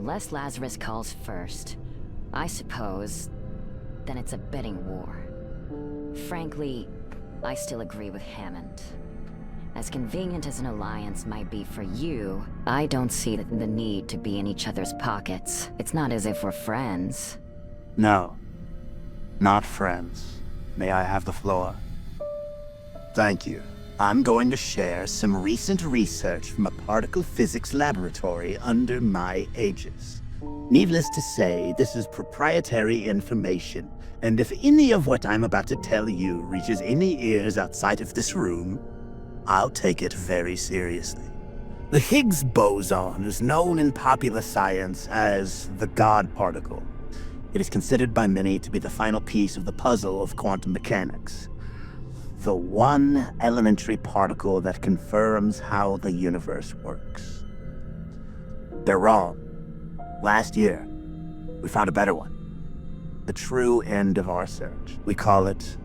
Unless Lazarus calls first, I suppose, then it's a bidding war. Frankly, I still agree with Hammond. As convenient as an alliance might be for you, I don't see the need to be in each other's pockets. It's not as if we're friends. No, not friends. May I have the floor? Thank you. I'm going to share some recent research from a particle physics laboratory under my aegis. Needless to say, this is proprietary information, and if any of what I'm about to tell you reaches any ears outside of this room, I'll take it very seriously. The Higgs boson is known in popular science as the God particle. It is considered by many to be the final piece of the puzzle of quantum mechanics. The one elementary particle that confirms how the universe works. They're wrong. Last year, we found a better one. The true end of our search. We call it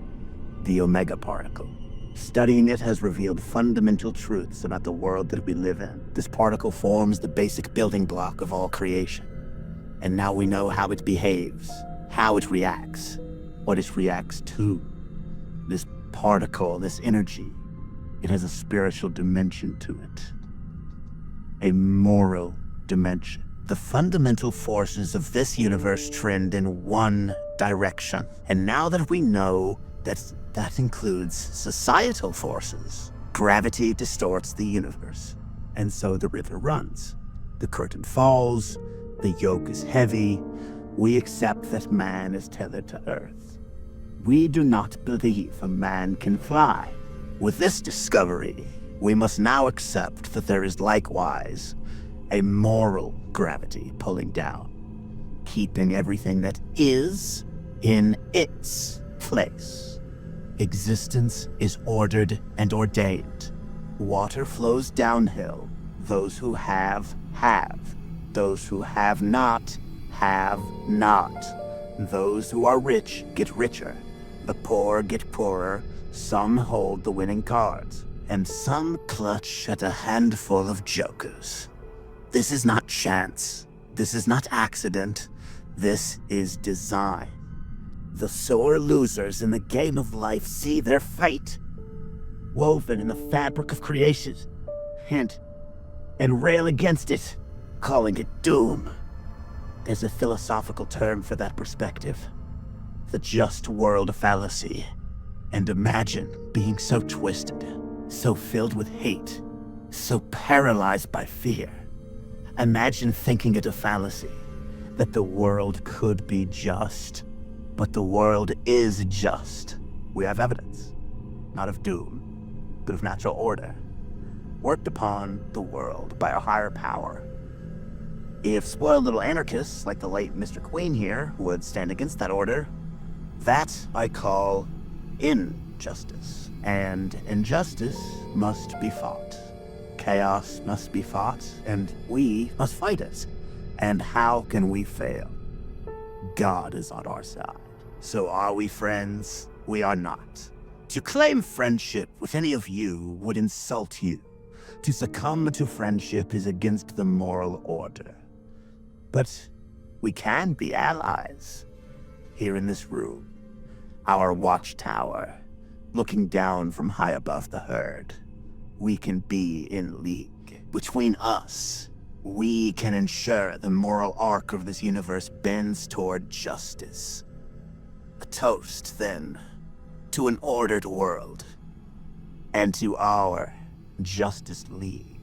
the Omega particle. Studying it has revealed fundamental truths about the world that we live in. This particle forms the basic building block of all creation. And now we know how it behaves, how it reacts, what it reacts to. This particle, this energy, it has a spiritual dimension to it. A moral dimension. The fundamental forces of this universe trend in one direction. And now that we know that includes societal forces, gravity distorts the universe. And so the river runs. The curtain falls, the yoke is heavy. We accept that man is tethered to earth. We do not believe a man can fly. With this discovery, we must now accept that there is likewise a moral gravity pulling down, keeping everything that is in its place. Existence is ordered and ordained. Water flows downhill. Those who have. Those who have not. Those who are rich get richer. The poor get poorer. Some hold the winning cards, and some clutch at a handful of jokers. This is not chance. This is not accident. This is design. The sore losers in the game of life see their fate woven in the fabric of creation, and rail against it, calling it doom. There's a philosophical term for that perspective. The just world fallacy. And imagine being so twisted, so filled with hate, so paralyzed by fear. Imagine thinking it a fallacy, that the world could be just. But the world is just. We have evidence, not of doom, but of natural order, worked upon the world by a higher power. If spoiled little anarchists like the late Mr. Queen here would stand against that order, that I call injustice. And injustice must be fought. Chaos must be fought, and we must fight it. And how can we fail? God is on our side. So are we friends? We are not. To claim friendship with any of you would insult you. To succumb to friendship is against the moral order. But we can be allies. Here in this room, our watchtower, looking down from high above the herd, we can be in league. Between us, we can ensure the moral arc of this universe bends toward justice. A toast, then, to an ordered world, and to our Justice League.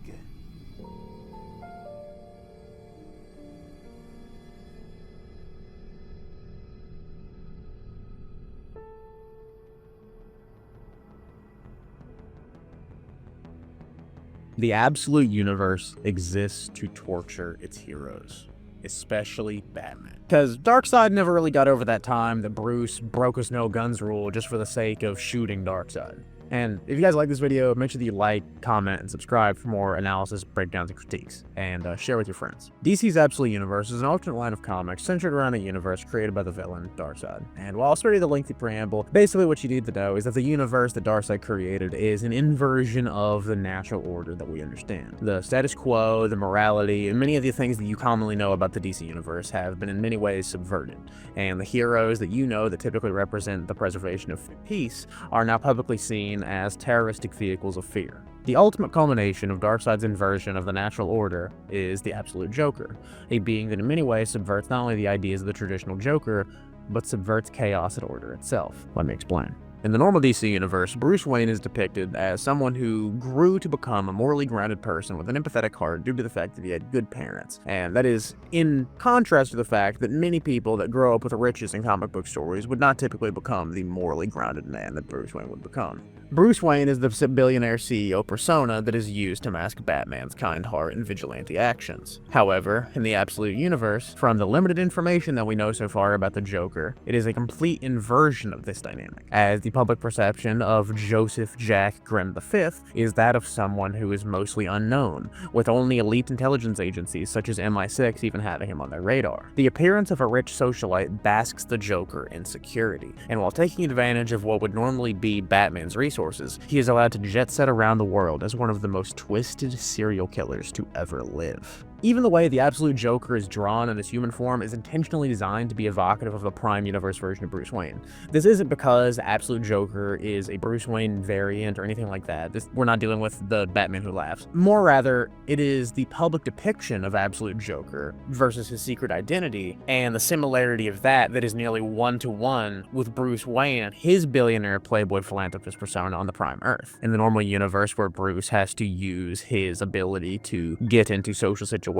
The absolute universe exists to torture its heroes, especially Batman. Because Darkseid never really got over that time that Bruce broke his no guns rule just for the sake of shooting Darkseid. And if you guys like this video, make sure that you like, comment, and subscribe for more analysis, breakdowns, and critiques, and share with your friends. DC's Absolute Universe is an alternate line of comics centered around a universe created by the villain, Darkseid. And while I'll spare you the lengthy preamble, basically what you need to know is that the universe that Darkseid created is an inversion of the natural order that we understand. The status quo, the morality, and many of the things that you commonly know about the DC universe have been in many ways subverted, and the heroes that you know that typically represent the preservation of peace are now publicly seen as terroristic vehicles of fear. The ultimate culmination of Darkseid's inversion of the natural order is the Absolute Joker, a being that in many ways subverts not only the ideas of the traditional Joker, but subverts chaos and order itself. Let me explain. In the normal DC universe, Bruce Wayne is depicted as someone who grew to become a morally grounded person with an empathetic heart due to the fact that he had good parents. And that is in contrast to the fact that many people that grow up with riches in comic book stories would not typically become the morally grounded man that Bruce Wayne would become. Bruce Wayne is the billionaire CEO persona that is used to mask Batman's kind heart and vigilante actions. However, in the Absolute Universe, from the limited information that we know so far about the Joker, it is a complete inversion of this dynamic, as the public perception of Joseph Jack Grimm V is that of someone who is mostly unknown, with only elite intelligence agencies such as MI6 even having him on their radar. The appearance of a rich socialite basks the Joker in security, and while taking advantage of what would normally be Batman's resources, he is allowed to jet set around the world as one of the most twisted serial killers to ever live. Even the way the Absolute Joker is drawn in his human form is intentionally designed to be evocative of a Prime Universe version of Bruce Wayne. This isn't because Absolute Joker is a Bruce Wayne variant or anything like that. We're not dealing with the Batman Who Laughs. More rather, it is the public depiction of Absolute Joker versus his secret identity, and the similarity of that is nearly one-to-one with Bruce Wayne, his billionaire playboy philanthropist persona on the Prime Earth. In the normal universe where Bruce has to use his ability to get into social situations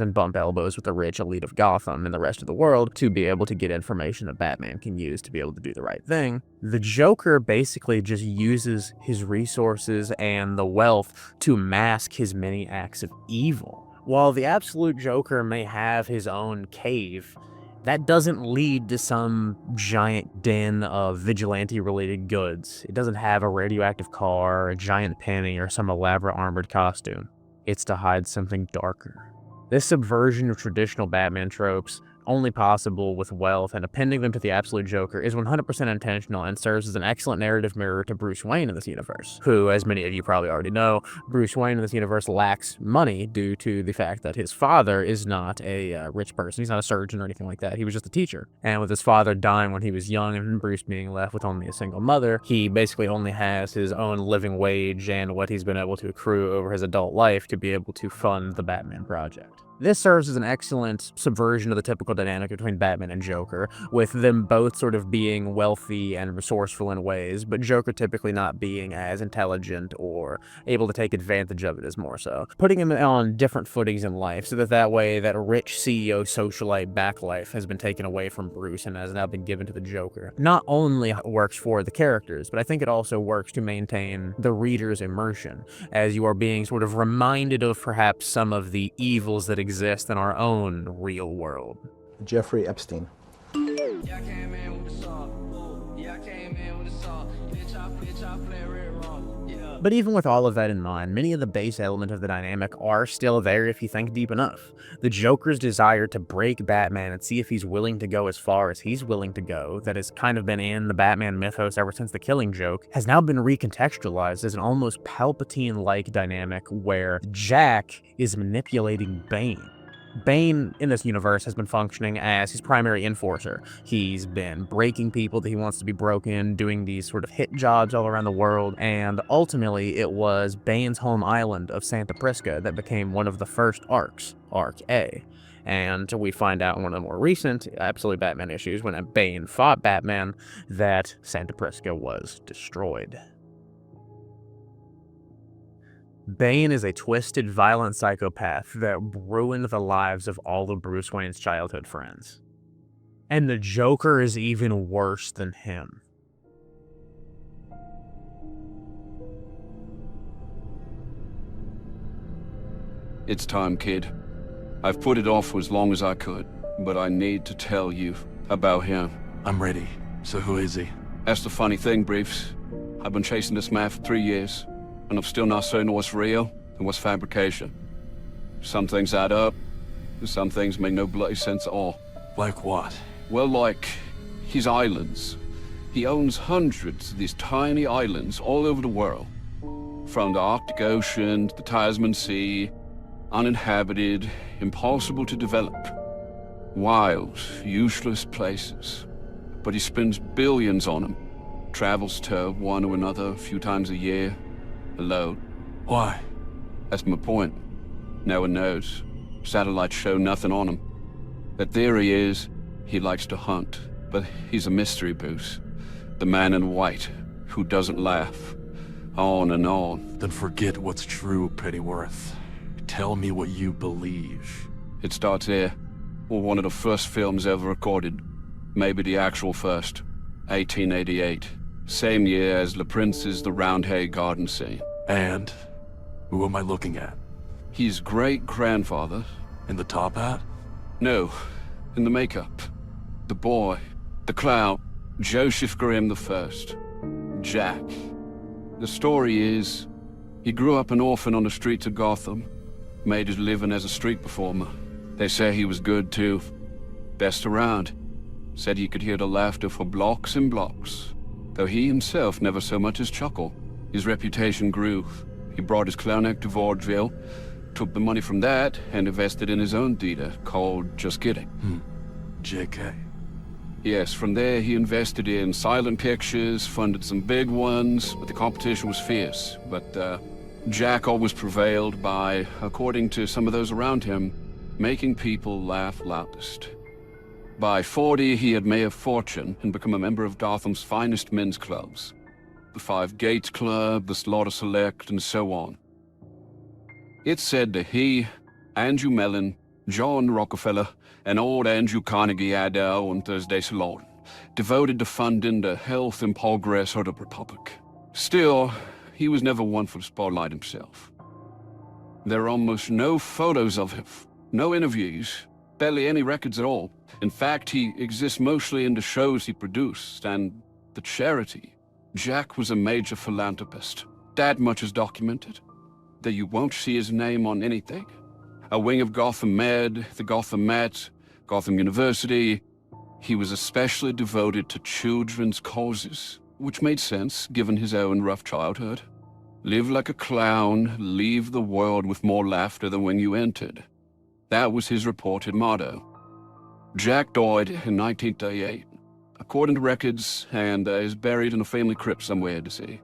and bump elbows with the rich elite of Gotham and the rest of the world to be able to get information that Batman can use to be able to do the right thing, the Joker basically just uses his resources and the wealth to mask his many acts of evil. While the Absolute Joker may have his own cave, that doesn't lead to some giant den of vigilante-related goods. It doesn't have a radioactive car, a giant penny, or some elaborate armored costume. It's to hide something darker. This subversion of traditional Batman tropes, only possible with wealth, and appending them to the Absolute Joker is 100% intentional and serves as an excellent narrative mirror to Bruce Wayne in this universe, who, as many of you probably already know, Bruce Wayne in this universe lacks money due to the fact that his father is not a rich person. He's not a surgeon or anything like that. He was just a teacher. And with his father dying when he was young and Bruce being left with only a single mother, he basically only has his own living wage and what he's been able to accrue over his adult life to be able to fund the Batman project. This serves as an excellent subversion of the typical dynamic between Batman and Joker, with them both sort of being wealthy and resourceful in ways, but Joker typically not being as intelligent or able to take advantage of it as more so. Putting him on different footings in life, so that way that rich CEO socialite backlife has been taken away from Bruce and has now been given to the Joker. Not only works for the characters, but I think it also works to maintain the reader's immersion, as you are being sort of reminded of perhaps some of the evils that exist in our own real world. Jeffrey Epstein. But even with all of that in mind, many of the base elements of the dynamic are still there if you think deep enough. The Joker's desire to break Batman and see if he's willing to go as far as he's willing to go, that has kind of been in the Batman mythos ever since the Killing Joke, has now been recontextualized as an almost Palpatine-like dynamic where Jack is manipulating Bane. Bane, in this universe, has been functioning as his primary enforcer. He's been breaking people that he wants to be broken, doing these sort of hit jobs all around the world, and ultimately it was Bane's home island of Santa Prisca that became one of the first arcs, Arc A. And we find out in one of the more recent Absolute Batman issues, when Bane fought Batman, that Santa Prisca was destroyed. Bane is a twisted, violent psychopath that ruined the lives of all of Bruce Wayne's childhood friends. And the Joker is even worse than him. It's time, kid. I've put it off for as long as I could, but I need to tell you about him. I'm ready. So who is he? That's the funny thing, Briefs. I've been chasing this man for 3 years, and I'm still not certain what's real and what's fabrication. Some things add up, and some things make no bloody sense at all. Like what? Well, like his islands. He owns hundreds of these tiny islands all over the world. From the Arctic Ocean to the Tasman Sea, uninhabited, impossible to develop. Wild, useless places. But he spends billions on them. Travels to one or another a few times a year, alone. Why? That's my point. No one knows. Satellites show nothing on him. The theory is he likes to hunt, but he's a mystery, Bruce. The man in white, who doesn't laugh. On and on. Then forget what's true, Pennyworth. Tell me what you believe. It starts here. Or one of the first films ever recorded. Maybe the actual first. 1888. Same year as Le Prince's The Roundhay Garden scene. And? Who am I looking at? His great-grandfather. In the top hat? No, in the makeup. The boy. The clown. Joseph Grimm I. Jack. The story is, he grew up an orphan on the streets of Gotham. Made his living as a street performer. They say he was good too. Best around. Said he could hear the laughter for blocks and blocks. Though he himself never so much as chuckled. His reputation grew. He brought his clown act to vaudeville, took the money from that, and invested in his own theater, called Just Kidding. JK. Yes, from there he invested in silent pictures, funded some big ones, but the competition was fierce. But Jack always prevailed by, according to some of those around him, making people laugh loudest. By 40, he had made a fortune and become a member of Gotham's finest men's clubs. The Five Gates Club, the Slaughter Select, and so on. It's said that he, Andrew Mellon, John Rockefeller, and old Andrew Carnegie had their own Thursday salon, devoted to funding the health and progress of the Republic. Still, he was never one for the spotlight himself. There are almost no photos of him, no interviews, barely any records at all. In fact, he exists mostly in the shows he produced and the charity. Jack was a major philanthropist. That much is documented. That you won't see his name on anything. A wing of Gotham Med, the Gotham Met, Gotham University. He was especially devoted to children's causes, which made sense given his own rough childhood. Live like a clown, leave the world with more laughter than when you entered. That was his reported motto. Jack died in 1938, according to records, and is buried in a family crypt somewhere at sea.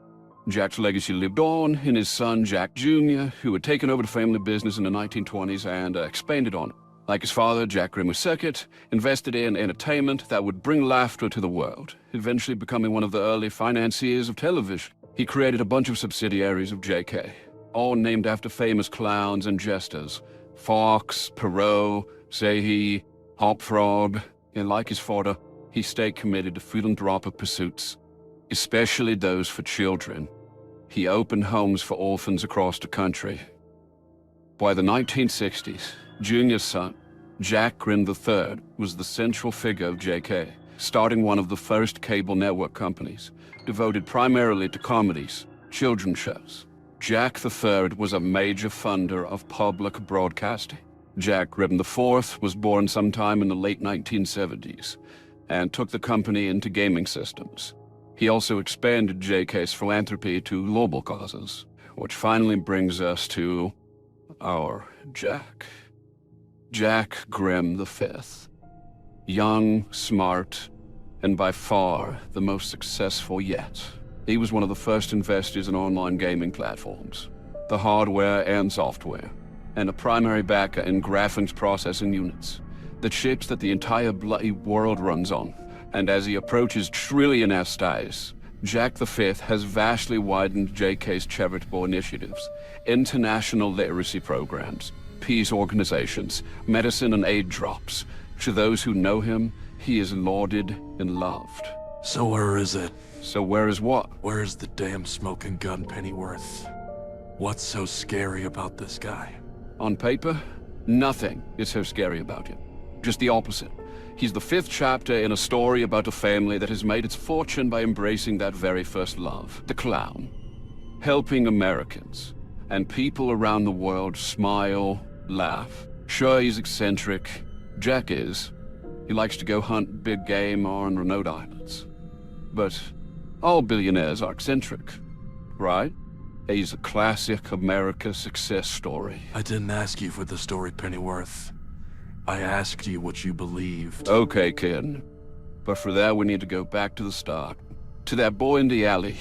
Jack's legacy lived on in his son, Jack Jr., who had taken over the family business in the 1920s and expanded on it. Like his father, Jack Grimm II, invested in entertainment that would bring laughter to the world, eventually becoming one of the early financiers of television. He created a bunch of subsidiaries of JK, all named after famous clowns and jesters. Fox, Perot, Zahe, Hop Frog, and like his father, he stayed committed to philanthropic pursuits, especially those for children. He opened homes for orphans across the country. By the 1960s, Junior's son, Jack Grimm III, was the central figure of JK, starting one of the first cable network companies, devoted primarily to comedies, children's shows. Jack III was a major funder of public broadcasting. Jack Grimm IV was born sometime in the late 1970s, and took the company into gaming systems. He also expanded JK's philanthropy to global causes, which finally brings us to our Jack. Jack Grimm V. Young, smart, and by far the most successful yet. He was one of the first investors in online gaming platforms, the hardware and software, and a primary backer in graphics processing units, the chips that the entire bloody world runs on. And as he approaches trillionaire status, Jack V has vastly widened JK's charitable initiatives, international literacy programs, peace organizations, medicine and aid drops. To those who know him, he is lauded and loved. So where is it? So where is what? Where's the damn smoking gun, Pennyworth? What's so scary about this guy? On paper, nothing is so scary about him. Just the opposite. He's the fifth chapter in a story about a family that has made its fortune by embracing that very first love, the clown. Helping Americans and people around the world smile, laugh. Sure, he's eccentric. Jack is. He likes to go hunt big game on remote islands. But all billionaires are eccentric, right? He's a classic America success story. I didn't ask you for the story, Pennyworth. I asked you what you believed. Okay, kid. But for that, we need to go back to the start. To that boy in the alley.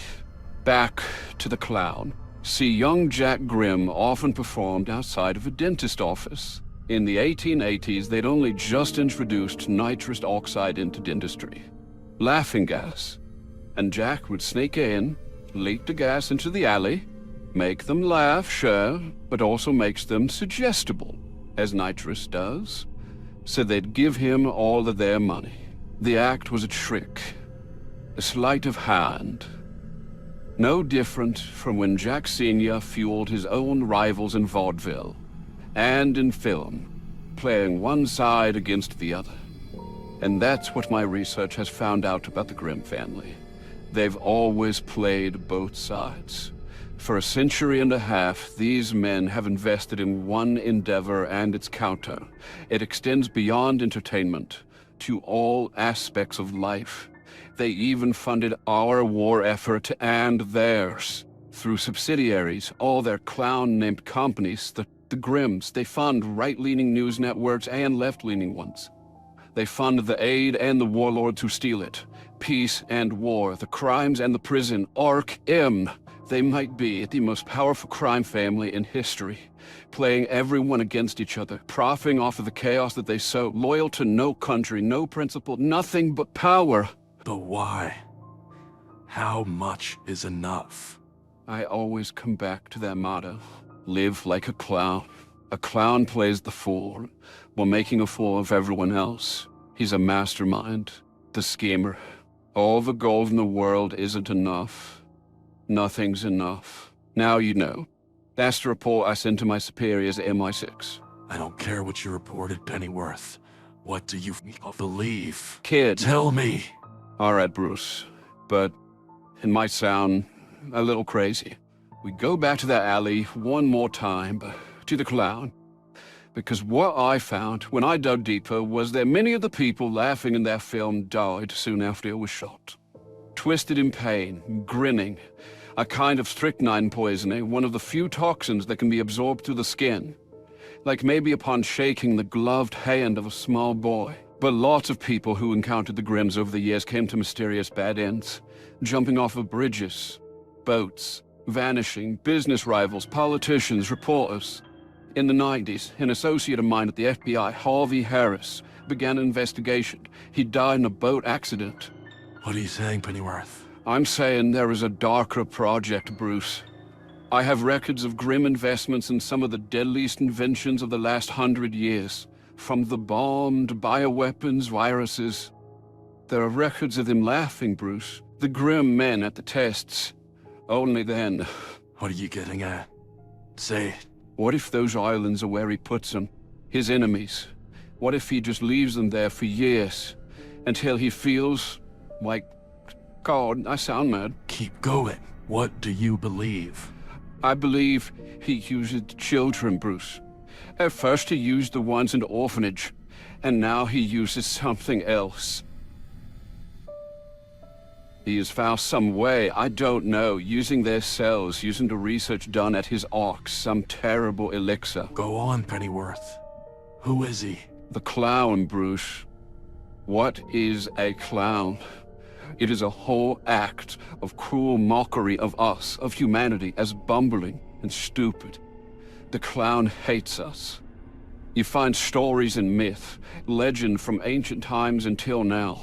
Back to the clown. See, young Jack Grimm often performed outside of a dentist office. In the 1880s, they'd only just introduced nitrous oxide into dentistry. Laughing gas. And Jack would sneak in, leak the gas into the alley, make them laugh, sure, but also makes them suggestible, as nitrous does. So they'd give him all of their money. The act was a trick, a sleight of hand. No different from when Jack Sr. fueled his own rivals in vaudeville and in film, playing one side against the other. And that's what my research has found out about the Grimm family. They've always played both sides. For a century and a half, these men have invested in one endeavor and its counter. It extends beyond entertainment to all aspects of life. They even funded our war effort and theirs. Through subsidiaries, all their clown-named companies, the Grimms, they fund right-leaning news networks and left-leaning ones. They fund the aid and the warlords who steal it. Peace and war, the crimes and the prison, Ark-M. They might be the most powerful crime family in history, playing everyone against each other, profiting off of the chaos that they sow, loyal to no country, no principle, nothing but power. But why? How much is enough? I always come back to that motto. Live like a clown. A clown plays the fool, while making a fool of everyone else. He's a mastermind, the schemer. All the gold in the world isn't enough. Nothing's enough. Now you know. That's the report I sent to my superiors at MI6. I don't care what you reported, Pennyworth. What do you believe? Kid. Tell me. All right, Bruce. But it might sound a little crazy. We go back to that alley one more time, to the clown. Because what I found when I dug deeper was that many of the people laughing in that film died soon after it was shot. Twisted in pain, grinning. A kind of strychnine poisoning, one of the few toxins that can be absorbed through the skin. Like maybe upon shaking the gloved hand of a small boy. But lots of people who encountered the Grimms over the years came to mysterious bad ends. Jumping off of bridges, boats, vanishing, business rivals, politicians, reporters. In the 90s, an associate of mine at the FBI, Harvey Harris, began an investigation. He died in a boat accident. What are you saying, Pennyworth? I'm saying there is a darker project, Bruce. I have records of Grimm investments in some of the deadliest inventions of the last 100 years. From the bomb to bioweapons, viruses. There are records of them laughing, Bruce. The Grimm men at the tests. Only then. What are you getting at? Say it. What if those islands are where he puts them? His enemies. What if he just leaves them there for years? Until he feels like... God, I sound mad. Keep going. What do you believe? I believe he used children, Bruce. At first he used the ones in the orphanage, and now he uses something else. He has found some way, I don't know, using their cells, using the research done at his Ark, some terrible elixir. Go on, Pennyworth. Who is he? The clown, Bruce. What is a clown? It is a whole act of cruel mockery of us, of humanity, as bumbling and stupid. The clown hates us. You find stories in myth, legend from ancient times until now.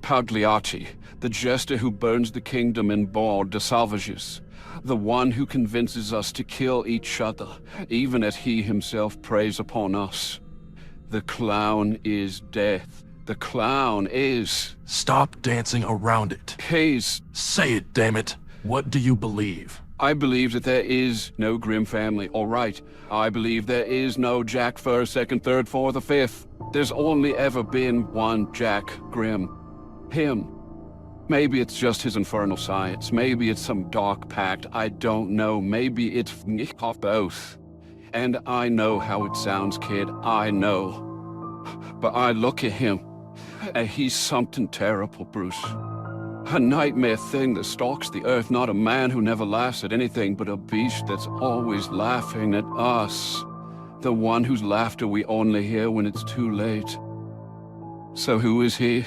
Pagliacci, the jester who burns the kingdom in Bord de Salvages. The one who convinces us to kill each other, even as he himself preys upon us. The clown is death. The clown is... Stop dancing around it. He's... Say it, damn it. What do you believe? I believe that there is no Grimm family, all right. I believe there is no Jack 1st, 2nd, 3rd, 4th, or 5th. There's only ever been one Jack Grimm. Him. Maybe it's just his infernal science. Maybe it's some dark pact. I don't know. Maybe it's both. And I know how it sounds, kid. I know. But I look at him, and he's something terrible, Bruce. A nightmare thing that stalks the earth, not a man who never laughs at anything, but a beast that's always laughing at us. The one whose laughter we only hear when it's too late. So who is he?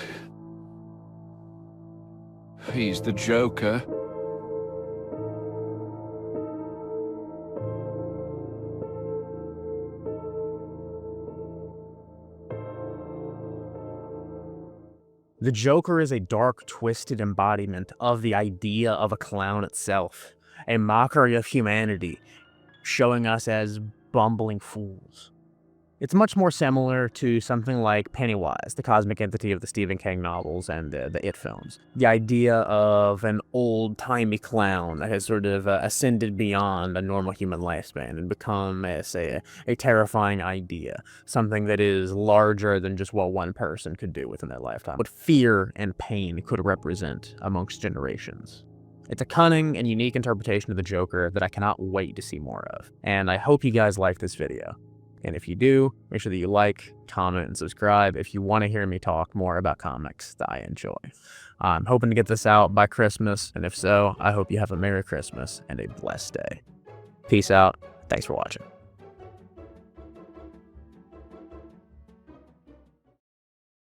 He's the Joker. The Joker is a dark, twisted embodiment of the idea of a clown itself, a mockery of humanity, showing us as bumbling fools. It's much more similar to something like Pennywise, the cosmic entity of the Stephen King novels and the It films. The idea of an old-timey clown that has sort of ascended beyond a normal human lifespan and become, say, a terrifying idea, something that is larger than just what one person could do within their lifetime, what fear and pain could represent amongst generations. It's a cunning and unique interpretation of the Joker that I cannot wait to see more of, and I hope you guys like this video. And if you do, make sure that you like, comment, and subscribe if you want to hear me talk more about comics that I enjoy. I'm hoping to get this out by Christmas, and if so, I hope you have a Merry Christmas and a blessed day. Peace out. Thanks for watching.